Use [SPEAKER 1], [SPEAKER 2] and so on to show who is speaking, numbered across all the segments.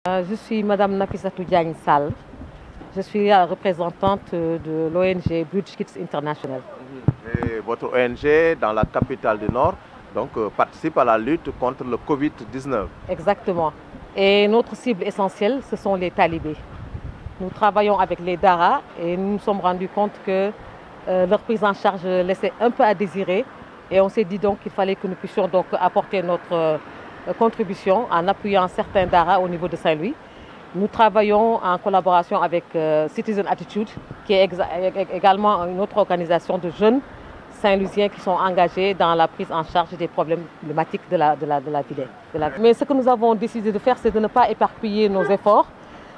[SPEAKER 1] Je suis Madame Nafissatou Diagne Sall. Je suis la représentante de l'ONG Bridge Kids International.
[SPEAKER 2] Et votre ONG, dans la capitale du Nord, donc, participe à la lutte contre le Covid-19.
[SPEAKER 1] Exactement. Et notre cible essentielle, ce sont les talibés. Nous travaillons avec les Dara et nous nous sommes rendus compte que leur prise en charge laissait un peu à désirer. Et on s'est dit donc qu'il fallait que nous puissions donc apporter notre contribution en appuyant certains Dara au niveau de Saint-Louis. Nous travaillons en collaboration avec Citizen Attitude, qui est également une autre organisation de jeunes Saint-Louisiens qui sont engagés dans la prise en charge des problèmes climatiques de la ville. Mais ce que nous avons décidé de faire, c'est de ne pas éparpiller nos efforts.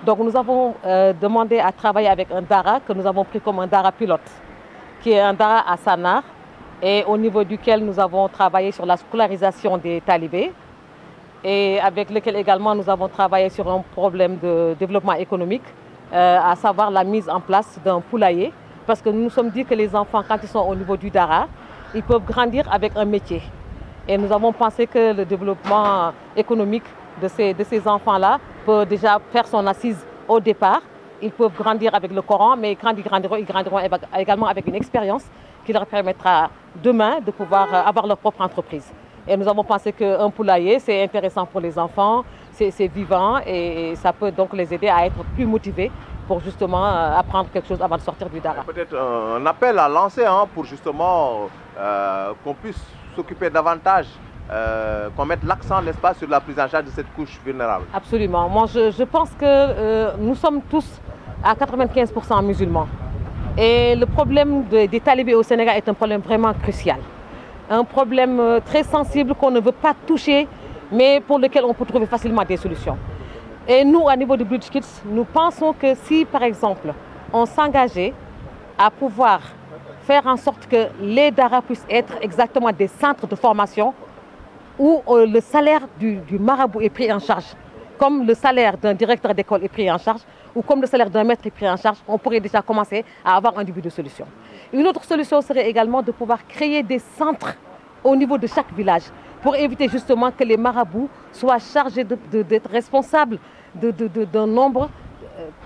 [SPEAKER 1] Donc nous avons demandé à travailler avec un Dara que nous avons pris comme un Dara pilote, qui est un Dara à Sanar, et au niveau duquel nous avons travaillé sur la scolarisation des talibés, et avec lequel également nous avons travaillé sur un problème de développement économique, à savoir la mise en place d'un poulailler, parce que nous nous sommes dit que les enfants, quand ils sont au niveau du Dara, ils peuvent grandir avec un métier. Et nous avons pensé que le développement économique de ces enfants-là peut déjà faire son assise au départ. Ils peuvent grandir avec le Coran, mais quand ils grandiront également avec une expérience qui leur permettra demain de pouvoir avoir leur propre entreprise. Et nous avons pensé qu'un poulailler, c'est intéressant pour les enfants, c'est vivant et ça peut donc les aider à être plus motivés pour justement apprendre quelque chose avant de sortir du Dara.
[SPEAKER 2] Peut-être un appel à lancer pour justement qu'on puisse s'occuper davantage, qu'on mette l'accent, n'est-ce pas, sur la prise en charge de cette couche vulnérable.
[SPEAKER 1] Absolument. Moi, je pense que nous sommes tous à 95% musulmans. Et le problème des talibés au Sénégal est un problème vraiment crucial. Un problème très sensible qu'on ne veut pas toucher, mais pour lequel on peut trouver facilement des solutions. Et nous, à niveau de Bridge Kids, nous pensons que si, par exemple, on s'engageait à pouvoir faire en sorte que les Dara puissent être exactement des centres de formation où le salaire du marabout est pris en charge, comme le salaire d'un directeur d'école est pris en charge, ou comme le salaire d'un maître est pris en charge, on pourrait déjà commencer à avoir un début de solution. Une autre solution serait également de pouvoir créer des centres au niveau de chaque village pour éviter justement que les marabouts soient chargés d'être responsables d'un nombre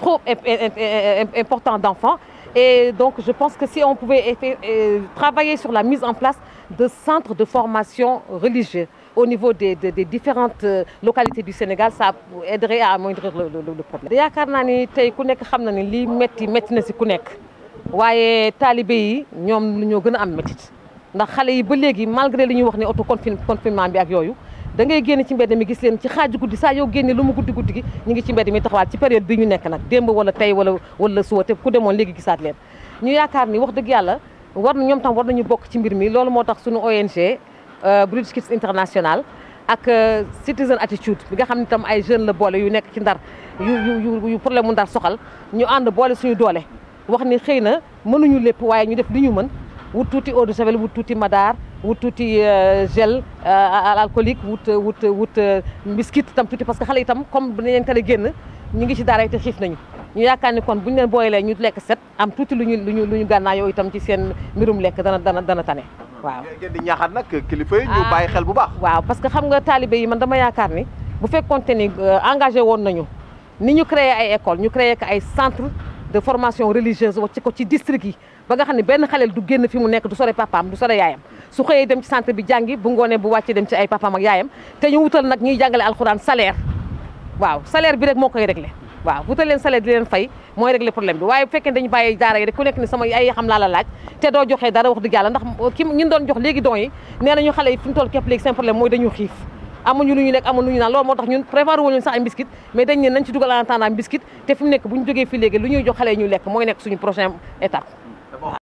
[SPEAKER 1] trop important d'enfants. Et donc je pense que si on pouvait travailler sur la mise en place de centres de formation religieux au niveau des différentes localités du Sénégal, ça aiderait à amoindrir le problème. yaakaar naa ni tey ku nekk xam na ni lii métti na si ku nekk waaye taalibe yi ñoom lu ñoo gën a am métit ndax xale yi ba léegi malgré li ñuy wax ne auto confinement bi ak yooyu da ngay génn ci mbedd mi gis leen ci xaaju guddi saa yow génne lu mu guddi gi ñu ngi ci mbedd mi taxawaat ci période bi ñu nekk nag démb wala tey wala suba te ku demoon léegi gisaat leen ñu yaakaar ni wax dëgg yàlla ñoom tam war nañu bokk ci mbir mi loolu moo tax suñu ONG Bridge Kids International ak Citizen Attitude bi nga xam ne tam ay jeunes la boole yu nekk ci Ndar yu problème mu Ndar soxal ñu ànd boole suñu doole wax ni xëy na mënuñu lépp waaye ñu def li ñu mën wut tuuti eau de javel wut tuuti madar wut tuuti gel alcoolique wut biscuit tam tuuti parce que xale itam comme bu leen tale génn ñu ngi ci daara te xiif nañu ñu yaakaar ni kon buñu leen booyalee ñu lekk set am tuuti lu ñu gànnaayoo itam ci seen mbirum lekk dana tane waaw.
[SPEAKER 2] ngeen di ñaaxaat nag kilifa yi ñu bàyyi xel bu baax.
[SPEAKER 1] waaw parce que xam nga taalibe yi man dama yaakaar ni bu fekkoonte ni engagé woon nañu ni ñu créé ay école ñu créé ko ay centre de formation religieuse wacc ko ci district yi ba nga xam ne benn xaleel du génn fi mu nekk du sore papaam du sore yaayam su xëyee dem ci centre bi jàngi bu ngoonee bu wàccee dem ci ay papaam ak yaayam te ñu wutal nag ñuy jàngale alxuraan salaire waaw salaire bi rek moo koy réglé waaw wutal leen salaire di leen fay mooy réglé problème bi waaye bu fekkee dañu bàyyi daara yi rek ku nekk ni sama ay xam laa la laaj te doo joxee dara wax dëgg yàlla ndax ki ñun doon jox léegi don yi nee nañu xale yi fi mu toll képp léegi seen problème mooy dañu xiif amuñu lu ñu nekk amuñu lu ñu naan loolu moo tax ñun prévoir wuñu sax ay biscuit mais dañ ne nañ ci dugal en attendant biscuit te fi mu nekk bu ñu jógee fii léegi lu ñuy jox xale yi ñu lekk mooy nekk suñu prochaine étape